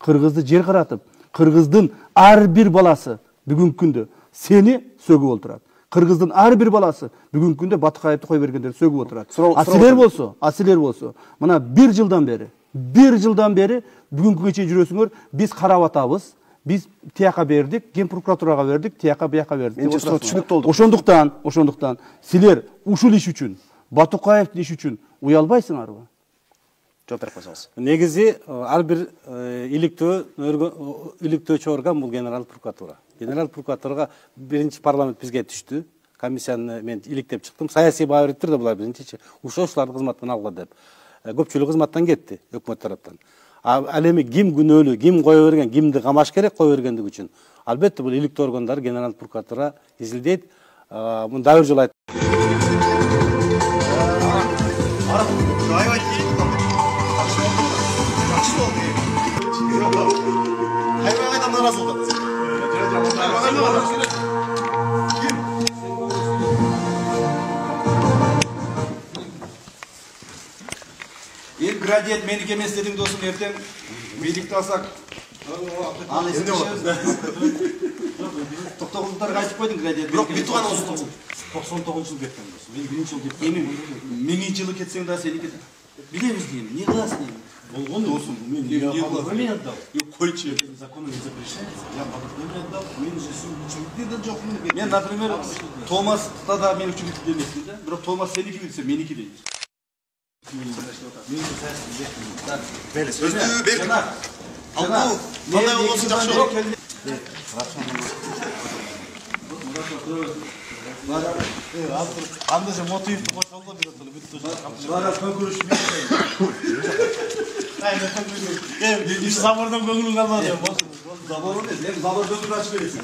Kırgızды жер каратып, Kırgızdın ар bir balası бүгүнкү күндө seni сөгүп отурат. Kırgızdın ар bir balası бүгүнкү күндө Батыкаевди кой бергендер сөгүп отурат. Асилер болсо, мына 1 жылдан бери бүгүнкүгө чейин жүрөсүңөр, биз карап атабыз. Biz tiyaka verdik, Gen prokuraturaga verdik, tiyaka biyaka verdik. Ошондуктан силер ушул иш үчүн, Батукаевдин иш үчүн уялбайсыңарбы? Жооп берип койсоңуз. Негизи ар бир иликтөөчү орган бул Генерал прокуратура. Генерал прокуратурага биринчи парламент бизге түштү. Комиссияны мен иликтеп чыктым. Саясий баабириттер да булар биринчи ушуларды кызматтан алгыла деп. Көпчүлүк кызматтан кетти өкмөт тараптан. Ал эми ким күнөөлүү, ким кое берген, кимди камаш керек кое бергендиги үчүн. Албетте бул иликтөө органдары Генерал прокуратура изилдейт. Мында бир жолу айттым. El gradiyet meniki emes dedim dostum, erten birlikte alsak аны эсептешебиз. Токтогулдуктарга айтып койдуң градиент. Бирок бир тууган болсо 99 жыл кеткен досум. Мен 1-жыл кетtim. Эми 1000 жылы кетсең да сени кетет. Билебиз дейм. Не кыласың дейм. Болгон досум. Мен не отдал? Койчу. Законы не запрещает. Я подготовлен отдал. Мен же үчүмдүн жокмун. Мен, например, Томаста да мен үчүмдүн эмесмин да. Бирок Томас сеники билсе, меники дейт. Аллау, кандай болсун жакшы болот. Анда же мотивди кошолду бир ошол бүттү. Бара көкүрүш мен. Айна көкүрүш. Иш забордон көңүлүң калмады. Забор эмес, забордон ачып бересиң.